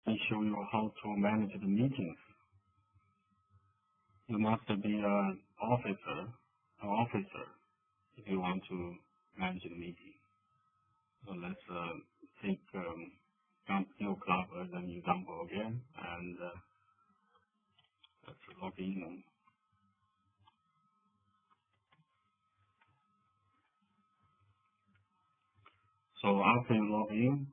me show you how to manage the meetings. You must be an officer if you want to manage the meeting. So let's take New Club as an example again, and let's log in. So after you log in,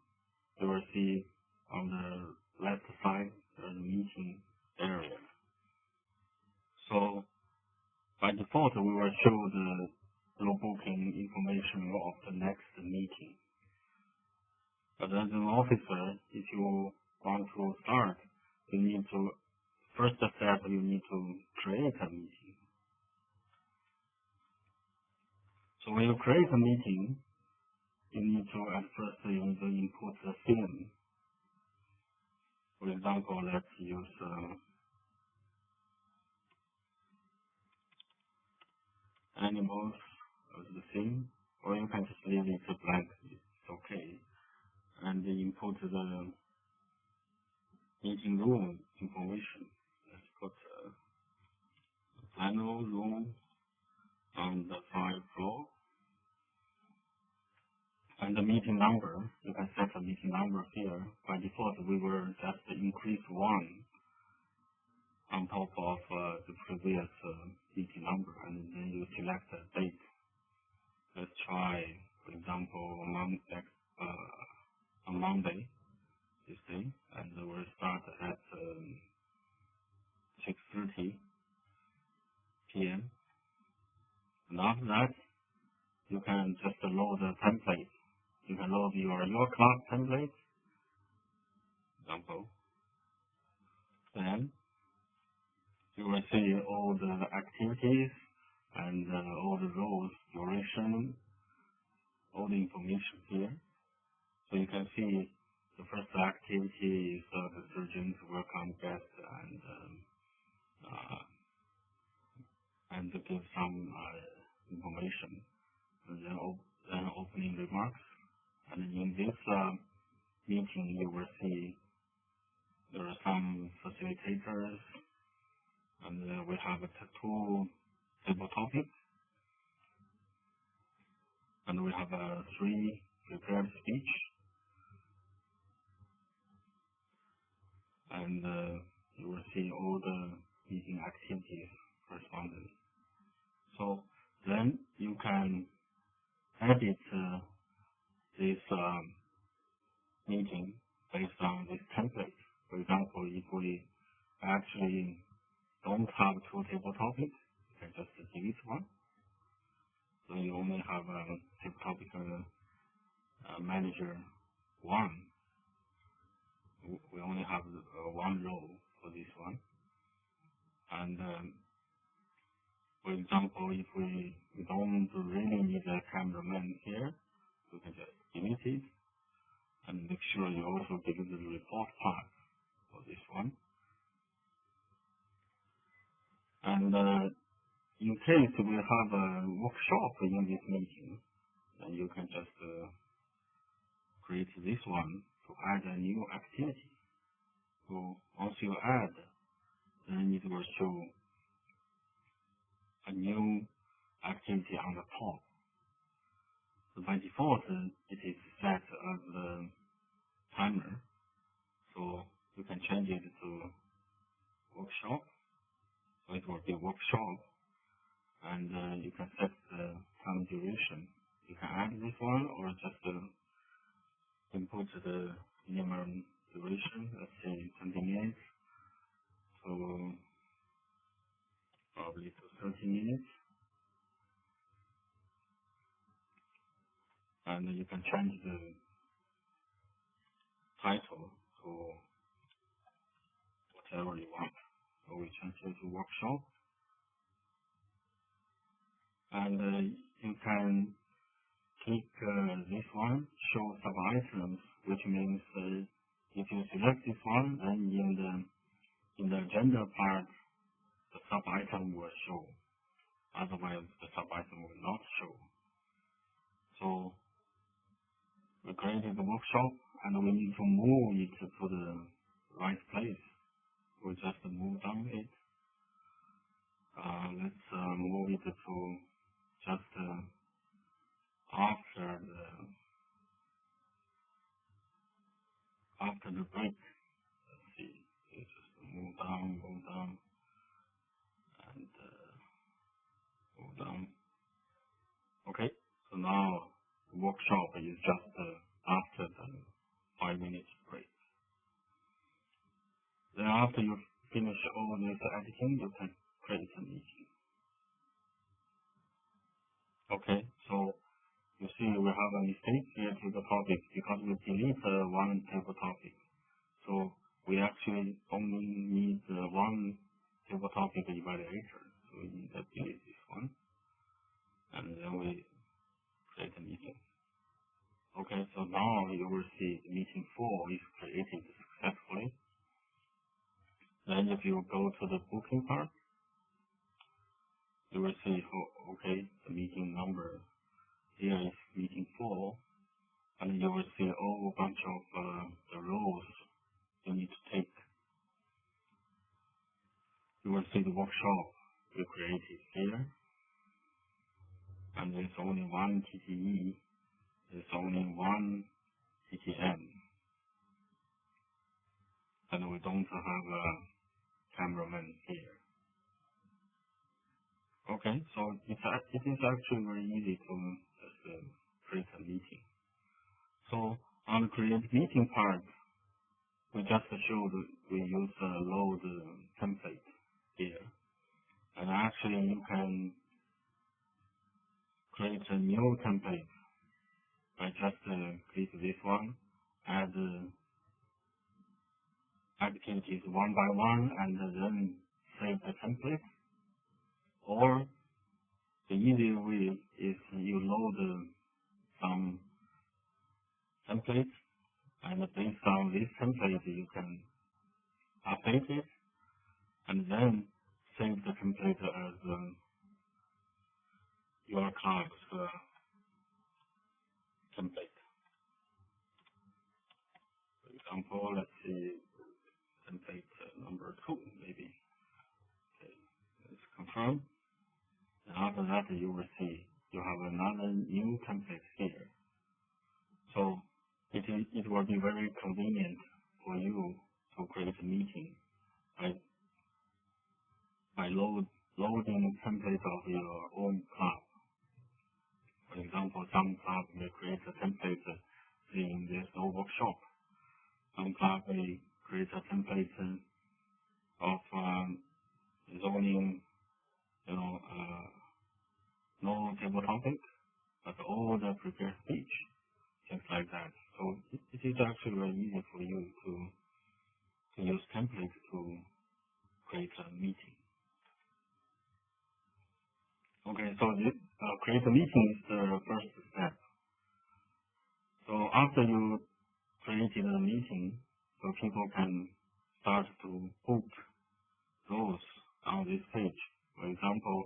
you will see on the left side the meeting area. So by default, we will show the booking information of the next meeting. But as an officer, if you want to start, you need to, first step, you need to create a meeting. So when you create a meeting, you need to, at first, you need to input the theme. For example, let's use animals as the theme, or you can just leave it blank, it's okay. And input the meeting room information. Let's put panel room on the 5th floor. And the meeting number, you can set a meeting number here. By default, we will just increase 1 on top of the previous meeting number, and then you select a date. Let's try, for example, on Monday, this day, and we'll start at 6:30 p.m. And after that, you can just load the template. You can load your class template, example. Then you will see all the activities and all the roles, duration, all the information here. So you can see the first activity is the surgeons welcome guests and give some information, and then opening remarks. And in this meeting, you will see there are some facilitators, and we have 2 table topics, and we have 3 prepared speech, and you will see all the meeting activities corresponding. So then you can edit this meeting based on this template. For example, if we actually don't have 2 table topics, you can just delete 1. So you only have a table topic manager 1. We only have 1 row for this one. And for example, if we don't really need a cameraman here, you can just delete it, and make sure you also delete the report part for this one. And in case we have a workshop in this meeting, then you can just create this one to add a new activity. So once you add, then it will show a new activity on the top. So by default, it is set as the timer. So you can change it to workshop. So it will be workshop, and you can set the time duration. You can add this one, or just input the minimum duration, let's say 20 minutes, so probably to 30 minutes. And you can change the title to whatever you want. So we change it to workshop. And you can click this one, show sub-items, which means if you select this one, then in the agenda part, the sub-item will show. Otherwise, the sub-item will not show. So we created the workshop, and we need to move it to the done. Okay, so now the workshop is just after the 5 minutes break. Then after you finish all this editing, you can create a meeting. Okay, so you see we have a mistake here to the topic because we delete one table topic. So we actually only need one table topic evaluator. So we need to delete this one. And then we create a meeting. Okay, so now you will see meeting 4 is created successfully. Then if you go to the booking part, you will see, okay, the meeting number here is meeting 4, and you will see a whole bunch of the roles you need to take. You will see the workshop we created here, and there's only one TTE, there's only one TTM, and we don't have a cameraman here. Okay, so it is actually very easy to just create a meeting. So on the create meeting part, we just showed we use a load template here. And actually you can create a new template by just click this one, add activities one by one, and then save the template. Or the easier way is you load some templates, and based on this template you can update it, and then save the template as your class template. For example, let's see template number 2 maybe. Okay, let's confirm. And after that you will see you have another new template here. So it will be very convenient for you to create a meeting by loading a template of your own club. For example, some club may create a template saying there's no workshop. Some club may create a template of zoning, no table topic, but all the prepared speech, things like that. So it is actually very easy for you to use templates to create a meeting. Okay, so this, create a meeting is the first step. So after you created a meeting, so people can start to book roles on this page. For example,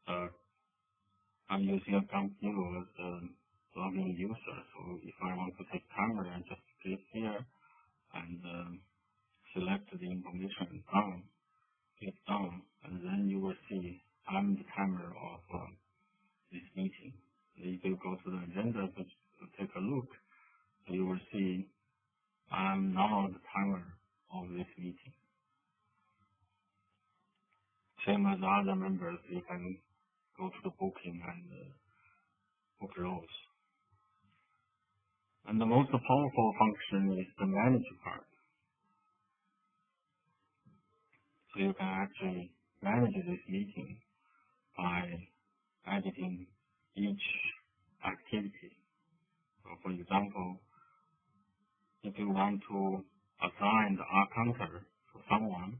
I'm using a computer as a login user, so if I want to take timer, I just click here and select the information down, click down, and then you will see I'm the timer of this meeting. If you go to the agenda to take a look, you will see I'm now the timer of this meeting. Same as other members, you can go to the booking and book roles. And the most powerful function is the manage part. So you can actually manage this meeting by editing each activity. So for example, if you want to assign the R counter to someone,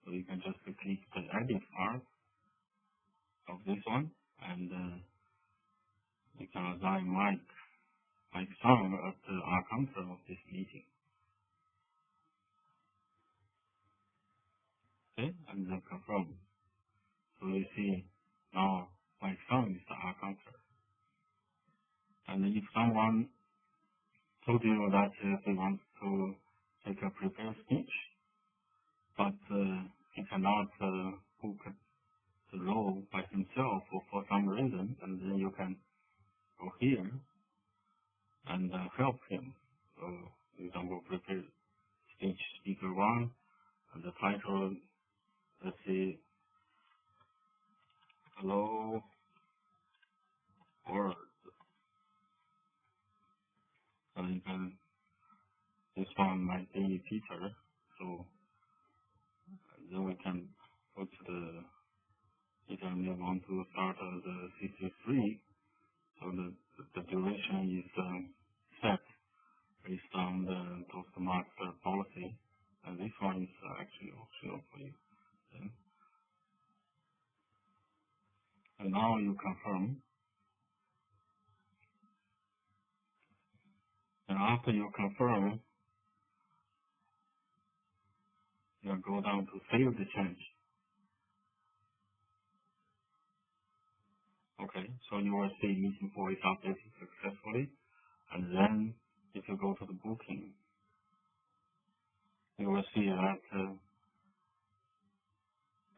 so you can just click the edit part of this one, and you can assign Mike Song as the R counter of this meeting. Okay, and then confirm. So you see now Mike Song is the R counter. And if someone told you that they want to take a prepared speech, but he cannot book the role by himself for some reason, and then you can go here and help him. So, for example, prepare speech speaker 1, and the title, let's see, hello world. So you can, this one might be Peter. So then we can go to the, if I want to start the CC3, so the duration is set based on the Toastmaster policy, and this one is actually optional for you. Okay. And now you confirm, and after you confirm, you go down to save the change. Okay, so you will see meeting 4 is updated successfully, and then if you go to the booking, you will see that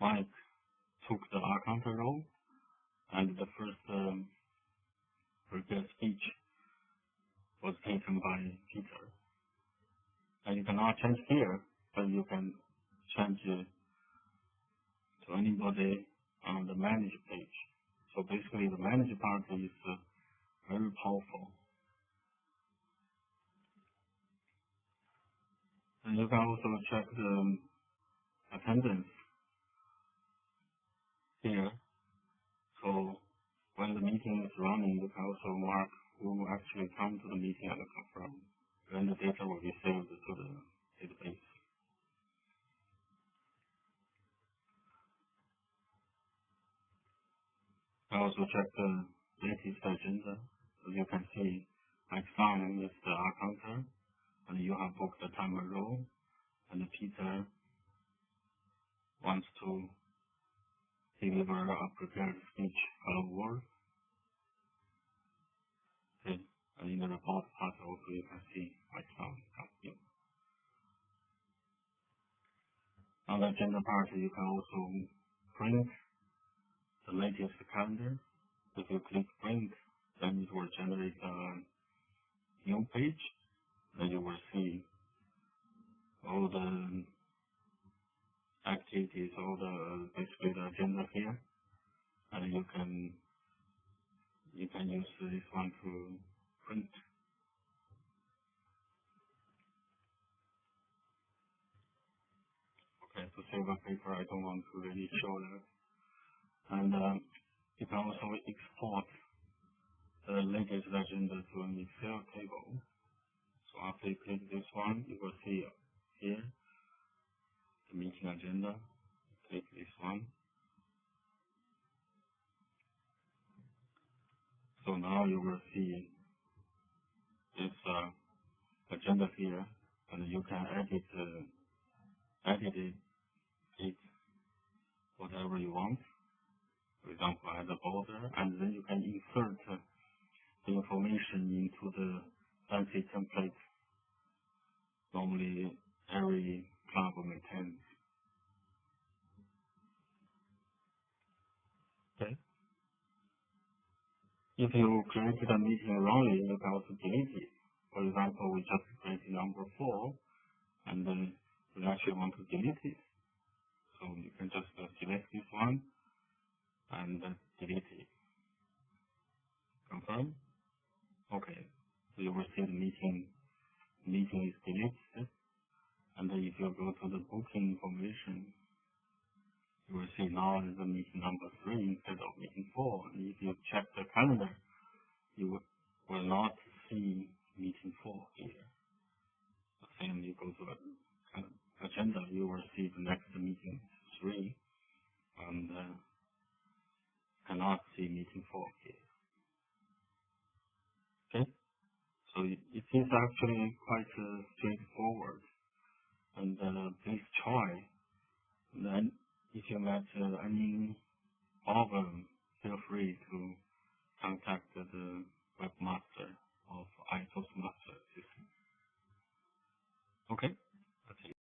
Mike took the account role, and the first prepared speech was taken by Peter. And you cannot change here, but you can change to anybody on the manage page. So basically the manage part is very powerful. And you can also check the attendance here. So when the meeting is running, you can also mark who actually come to the meeting and confirm. Then the data will be saved to the database. I also check the latest agenda. So you can see my son is the accountant, and you have booked the timer role, and Peter wants to deliver a prepared speech. Hello world. Okay. And in the report part also you can see my son comes in. On the agenda part you can also print the latest calendar. If you click print, then it will generate a new page. Then you will see all the activities, all the basically the agenda here, and you can use this one to print. Okay, to save a paper, I don't want to really show that. And you can also export the latest agenda to an Excel table. So after you click this one, you will see here the meeting agenda. Click this one. So now you will see this agenda here, and you can edit it whatever you want. For example, add a border, and then you can insert the information into the fancy template normally every club maintains. Okay. If you created a meeting wrongly, you can also delete it. For example, we just created number 4, and then we actually want to delete it. So you can just select this one and delete it. Confirm. Okay. So you will see the meeting is deleted. And then if you go to the booking information, you will see now is the meeting number 3 instead of meeting 4. And if you check the calendar, you will not see meeting 4 here. The same, you go to the agenda, you will see the next meeting 3, and cannot see meeting 4 here. Okay, so it is actually quite straightforward, and please try. And then if you met any problem, feel free to contact the webmaster of iToastmasters system. Okay.